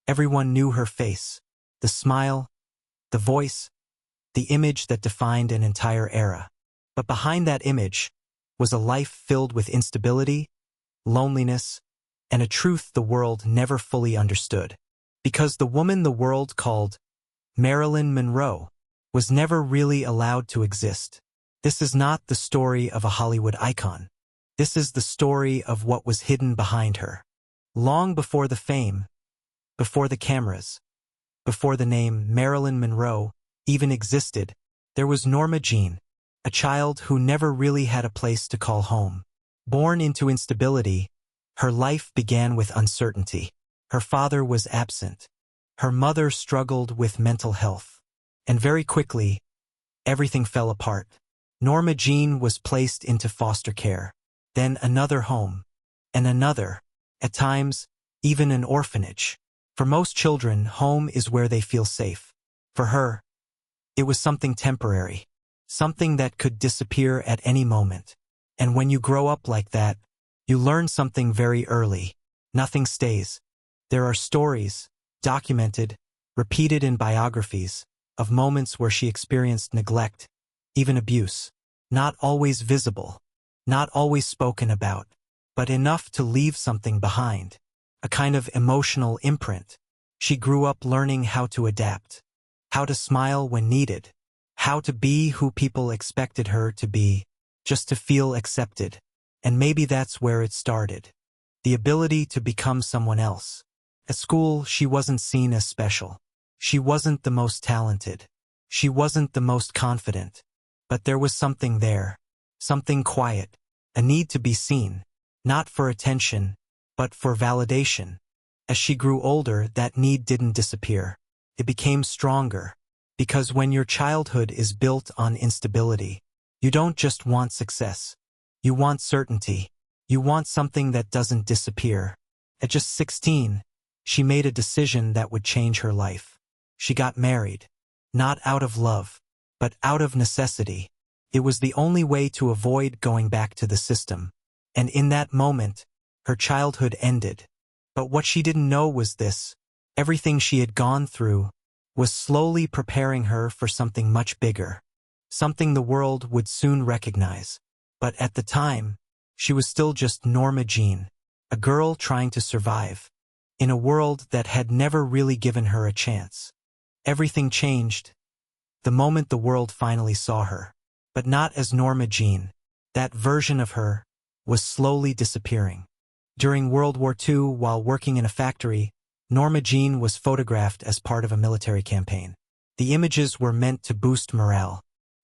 Everyone knew her face, the smile, the voice, the image that defined an entire era. But behind that image was a life filled with instability, loneliness, and a truth the world never fully understood. Because the woman the world called Marilyn Monroe was never really allowed to exist. This is not the story of a Hollywood icon. This is the story of what was hidden behind her. Long before the fame, before the cameras, before the name Marilyn Monroe even existed, there was Norma Jean, a child who never really had a place to call home. Born into instability, her life began with uncertainty. Her father was absent. Her mother struggled with mental health. And very quickly, everything fell apart. Norma Jean was placed into foster care, then another home, and another, at times, even an orphanage. For most children, home is where they feel safe. For her, it was something temporary, something that could disappear at any moment. And when you grow up like that, you learn something very early. Nothing stays. There are stories, documented, repeated in biographies, of moments where she experienced neglect, even abuse. Not always visible, not always spoken about, but enough to leave something behind. A kind of emotional imprint. She grew up learning how to adapt, how to smile when needed, how to be who people expected her to be, just to feel accepted. And maybe that's where it started. The ability to become someone else. At school, she wasn't seen as special. She wasn't the most talented. She wasn't the most confident. But there was something there. Something quiet. A need to be seen. Not for attention, but for validation. As she grew older, that need didn't disappear. It became stronger. Because when your childhood is built on instability, you don't just want success. You want certainty. You want something that doesn't disappear. At just 16, she made a decision that would change her life. She got married. Not out of love, but out of necessity. It was the only way to avoid going back to the system. And in that moment, her childhood ended. But what she didn't know was this. Everything she had gone through was slowly preparing her for something much bigger. Something the world would soon recognize. But at the time, she was still just Norma Jean, a girl trying to survive, in a world that had never really given her a chance. Everything changed the moment the world finally saw her. But not as Norma Jean. That version of her was slowly disappearing. During World War II, while working in a factory, Norma Jean was photographed as part of a military campaign. The images were meant to boost morale.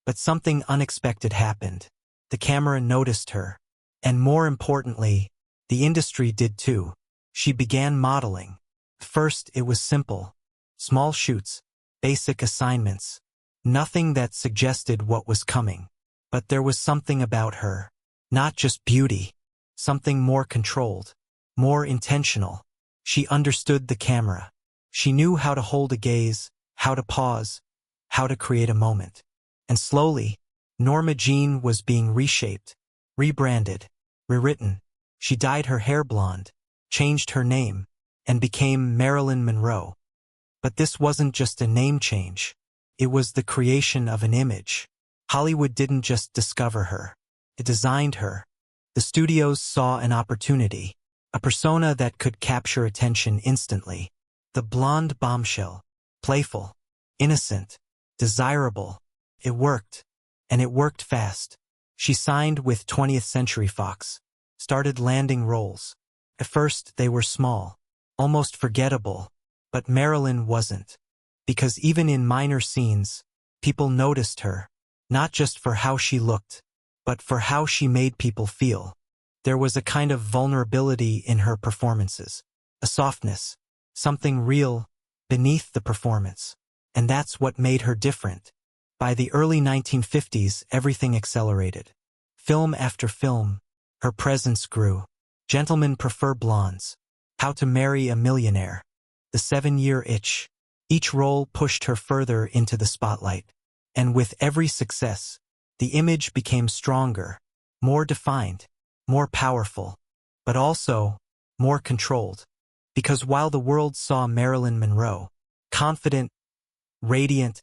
But something unexpected happened. The camera noticed her. And more importantly, the industry did too. She began modeling. First, it was simple. Small shoots, basic assignments. Nothing that suggested what was coming. But there was something about her. Not just beauty. Something more controlled. More intentional. She understood the camera. She knew how to hold a gaze, how to pause, how to create a moment. And slowly, Norma Jean was being reshaped, rebranded, rewritten. She dyed her hair blonde, changed her name, and became Marilyn Monroe. But this wasn't just a name change. It was the creation of an image. Hollywood didn't just discover her. It designed her. The studios saw an opportunity, a persona that could capture attention instantly. The blonde bombshell, playful, innocent, desirable. It worked, and it worked fast. She signed with 20th Century Fox, started landing roles. At first, they were small, almost forgettable, but Marilyn wasn't. Because even in minor scenes, people noticed her, not just for how she looked, but for how she made people feel. There was a kind of vulnerability in her performances, a softness, something real beneath the performance. And that's what made her different. By the early 1950s, everything accelerated. Film after film, her presence grew. Gentlemen Prefer Blondes, How to Marry a Millionaire, The 7-Year Itch. Each role pushed her further into the spotlight. And with every success, the image became stronger, more defined, more powerful, but also more controlled. Because while the world saw Marilyn Monroe, confident, radiant,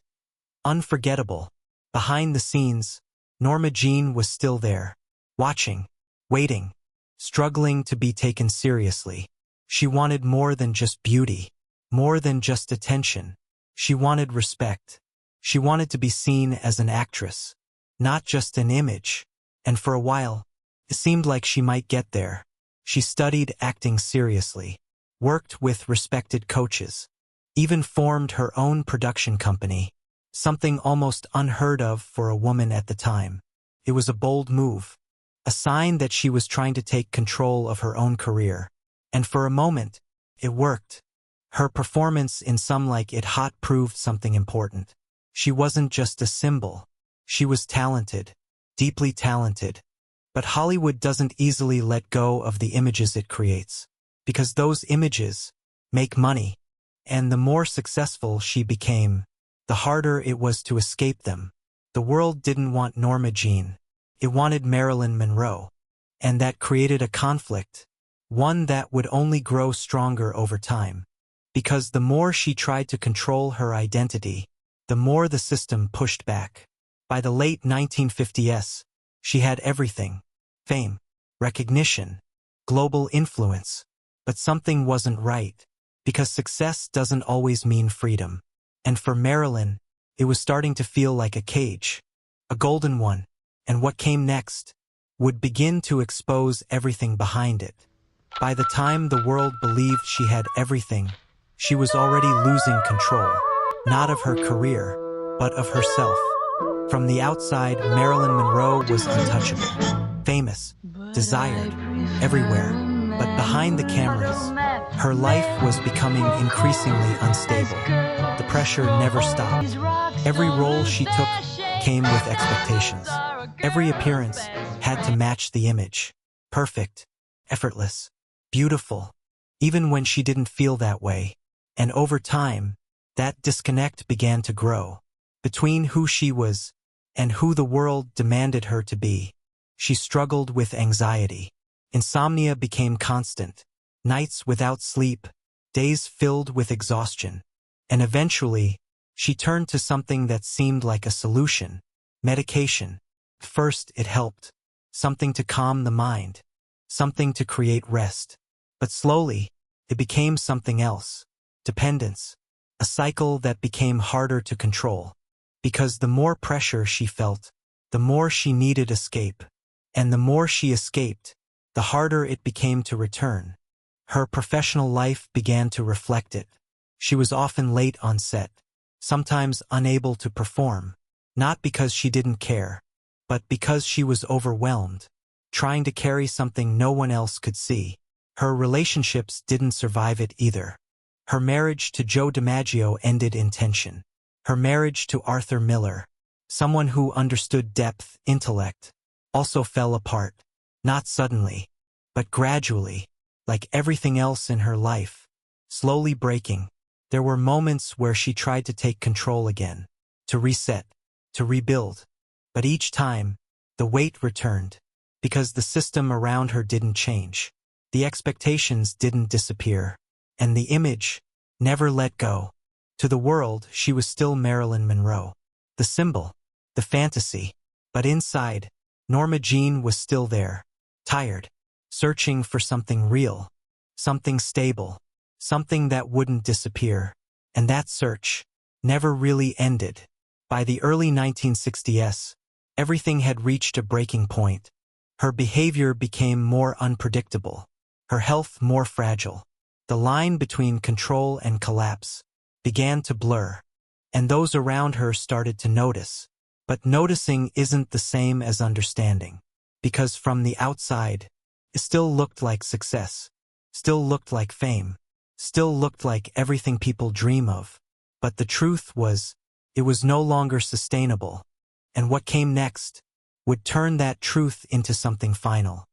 unforgettable, behind the scenes, Norma Jean was still there, watching, waiting, struggling to be taken seriously. She wanted more than just beauty, more than just attention. She wanted respect. She wanted to be seen as an actress, not just an image. And for a while, it seemed like she might get there. She studied acting seriously, worked with respected coaches, even formed her own production company, something almost unheard of for a woman at the time. It was a bold move, a sign that she was trying to take control of her own career. And for a moment, it worked. Her performance in Some Like It Hot proved something important. She wasn't just a symbol. She was talented, deeply talented. But Hollywood doesn't easily let go of the images it creates, because those images make money. And the more successful she became, the harder it was to escape them. The world didn't want Norma Jean. It wanted Marilyn Monroe. And that created a conflict, one that would only grow stronger over time. Because the more she tried to control her identity, the more the system pushed back. By the late 1950s, she had everything: fame, recognition, global influence. But something wasn't right, because success doesn't always mean freedom. And for Marilyn, it was starting to feel like a cage, a golden one, and what came next would begin to expose everything behind it. By the time the world believed she had everything, she was already losing control, not of her career, but of herself. From the outside, Marilyn Monroe was untouchable, famous, desired, everywhere. But behind the cameras, her life was becoming increasingly unstable. The pressure never stopped. Every role she took came with expectations. Every appearance had to match the image. Perfect, effortless, beautiful, even when she didn't feel that way. And over time, that disconnect began to grow between who she was and who the world demanded her to be. She struggled with anxiety. Insomnia became constant, nights without sleep, days filled with exhaustion. And eventually, she turned to something that seemed like a solution: medication. First, it helped. Something to calm the mind. Something to create rest. But slowly, it became something else: dependence. A cycle that became harder to control. Because the more pressure she felt, the more she needed escape. And the more she escaped, the harder it became to return. Her professional life began to reflect it. She was often late on set, sometimes unable to perform, not because she didn't care, but because she was overwhelmed, trying to carry something no one else could see. Her relationships didn't survive it either. Her marriage to Joe DiMaggio ended in tension. Her marriage to Arthur Miller, someone who understood depth, intellect, also fell apart. Not suddenly, but gradually, like everything else in her life, slowly breaking. There were moments where she tried to take control again, to reset, to rebuild. But each time, the weight returned, because the system around her didn't change. The expectations didn't disappear, and the image never let go. To the world, she was still Marilyn Monroe, the symbol, the fantasy. But inside, Norma Jean was still there, tired, searching for something real, something stable, something that wouldn't disappear. And that search never really ended. By the early 1960s, everything had reached a breaking point. Her behavior became more unpredictable, her health more fragile. The line between control and collapse began to blur, and those around her started to notice. But noticing isn't the same as understanding, because from the outside, it still looked like success, still looked like fame, still looked like everything people dream of. But the truth was, it was no longer sustainable, and what came next would turn that truth into something final.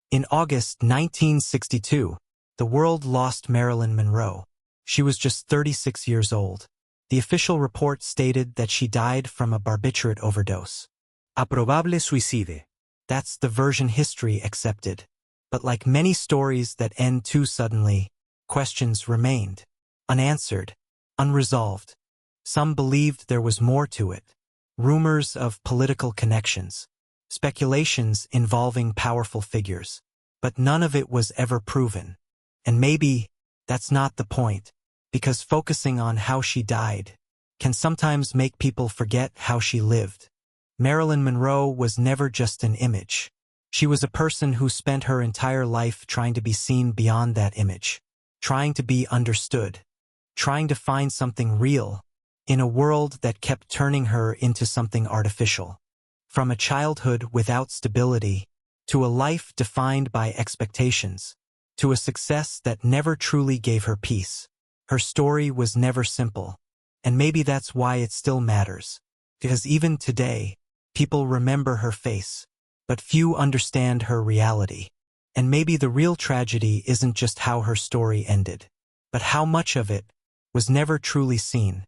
In August 1962, the world lost Marilyn Monroe. She was just 36 years old. The official report stated that she died from a barbiturate overdose. A probable suicide. That's the version history accepted. But like many stories that end too suddenly, questions remained, unanswered, unresolved. Some believed there was more to it. Rumors of political connections, speculations involving powerful figures. But none of it was ever proven. And maybe that's not the point, because focusing on how she died can sometimes make people forget how she lived. Marilyn Monroe was never just an image. She was a person who spent her entire life trying to be seen beyond that image, trying to be understood, trying to find something real in a world that kept turning her into something artificial. From a childhood without stability, to a life defined by expectations, to a success that never truly gave her peace. Her story was never simple, and maybe that's why it still matters. Because even today, people remember her face, but few understand her reality. And maybe the real tragedy isn't just how her story ended, but how much of it was never truly seen.